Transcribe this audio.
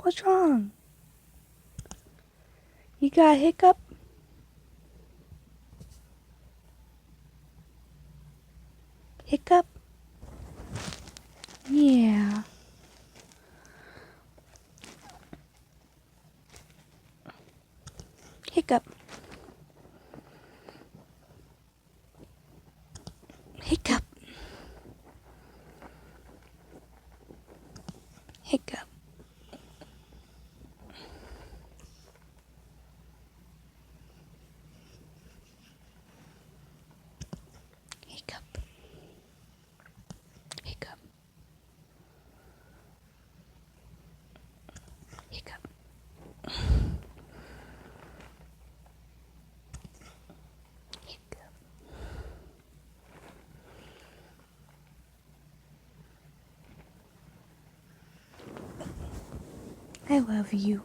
What's wrong? You got a hiccup? Hiccup? Yeah. Hiccup. Hiccup. Hiccup. Hiccup. Hiccup. Hiccup. Hiccup. I love you.